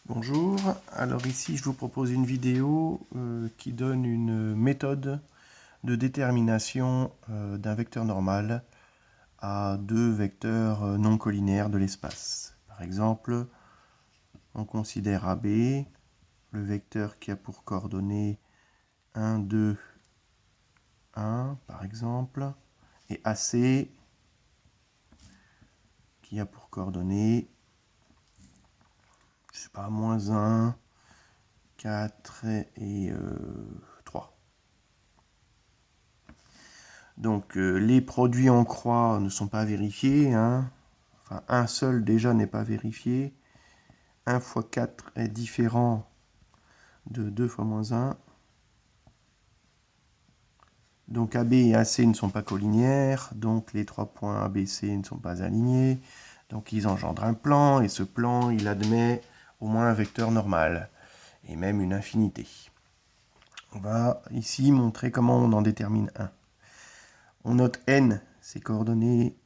Bonjour, alors ici je vous propose une vidéo qui donne une méthode de détermination d'un vecteur normal à deux vecteurs non collinaires de l'espace. Par exemple, on considère AB, le vecteur qui a pour coordonnées 1, 2, 1 par exemple, et AC qui a pour coordonnées, je sais pas, moins 1, 4 et 3. Donc les produits en croix ne sont pas vérifiés. Hein. Enfin, un seul déjà n'est pas vérifié. 1 fois 4 est différent de 2 fois moins 1. Donc AB et AC ne sont pas collinières. Donc les 3 points ABC ne sont pas alignés. Donc ils engendrent un plan. Et ce plan, il admet au moins un vecteur normal. Et même une infinité. On va ici montrer comment on en détermine un. On note n, ses coordonnées,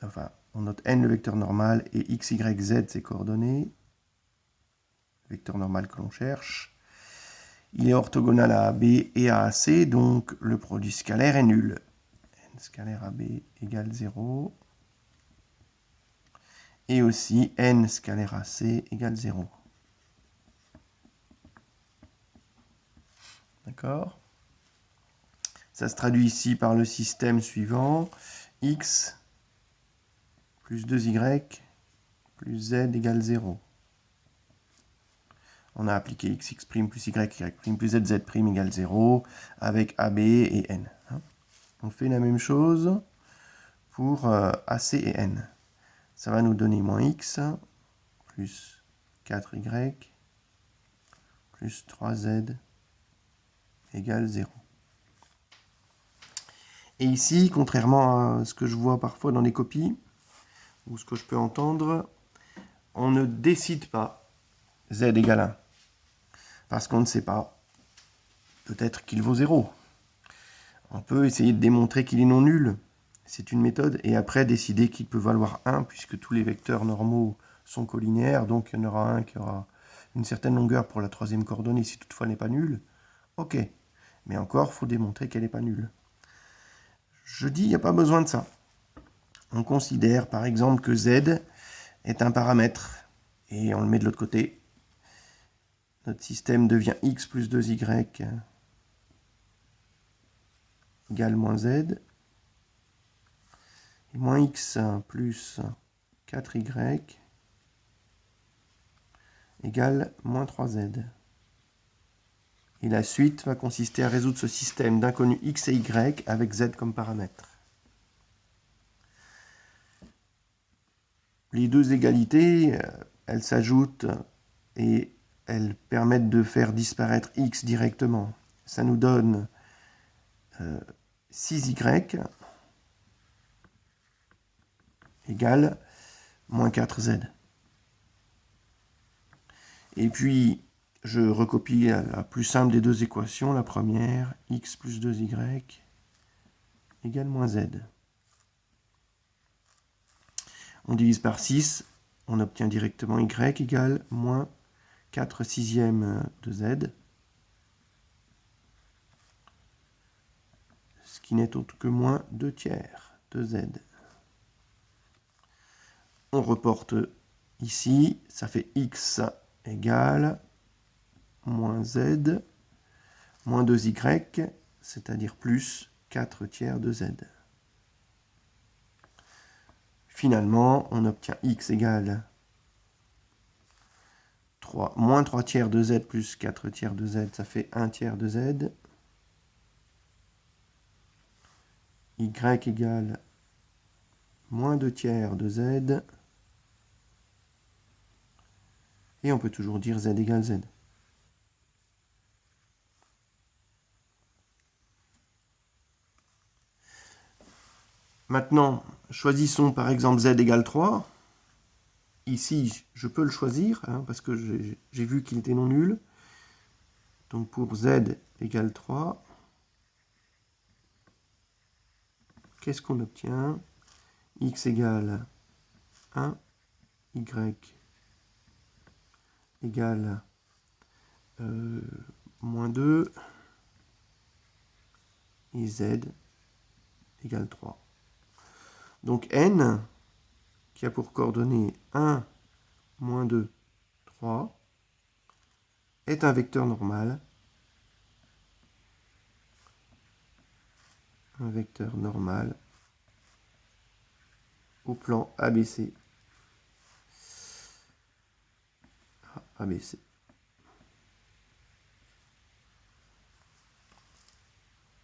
enfin, on note n le vecteur normal et x, y, z ses coordonnées, vecteur normal que l'on cherche. Il est orthogonal à AB et à AC, donc le produit scalaire est nul. N scalaire AB égale 0. Et aussi n scalaire AC égale 0. D'accord? Ça se traduit ici par le système suivant. X plus 2y plus z égale 0. On a appliqué x prime plus y prime plus z prime égale 0 avec AB et n. On fait la même chose pour AC et n. Ça va nous donner moins x plus 4y plus 3z égale 0. Et ici, contrairement à ce que je vois parfois dans les copies, ou ce que je peux entendre, on ne décide pas z égale 1. Parce qu'on ne sait pas. Peut-être qu'il vaut 0. On peut essayer de démontrer qu'il est non nul. C'est une méthode. Et après, décider qu'il peut valoir 1, puisque tous les vecteurs normaux sont collinaires. Donc, il y en aura un qui aura une certaine longueur pour la troisième coordonnée, si toutefois elle n'est pas nulle. Ok. Mais encore, il faut démontrer qu'elle n'est pas nulle. Je dis, il n'y a pas besoin de ça. On considère, par exemple, que z est un paramètre. Et on le met de l'autre côté. Notre système devient x plus 2y égale moins z. Et moins x plus 4y égale moins 3z. Et la suite va consister à résoudre ce système d'inconnus x et y avec z comme paramètre. Les deux égalités, elles s'ajoutent et elles permettent de faire disparaître x directement. Ça nous donne 6y égale moins 4z. Et puis, je recopie la plus simple des deux équations, la première, x plus 2y égale moins z. On divise par 6, on obtient directement y égale moins 4 sixièmes de z, ce qui n'est autre que moins 2 tiers de z. On reporte ici, ça fait x égale moins z, moins 2y, c'est-à-dire plus 4 tiers de z. Finalement, on obtient x égale moins 3 tiers de z plus 4 tiers de z, ça fait 1 tiers de z. Y égale moins 2 tiers de z. Et on peut toujours dire z égale z. Maintenant, choisissons par exemple z égale 3. Ici, je peux le choisir, hein, parce que j'ai vu qu'il était non nul. Donc pour z égale 3, qu'est-ce qu'on obtient? X égale 1, y égale moins 2 et z égale 3. Donc n, qui a pour coordonnées 1, moins 2, 3, est un vecteur normal. Un vecteur normal au plan ABC. ABC.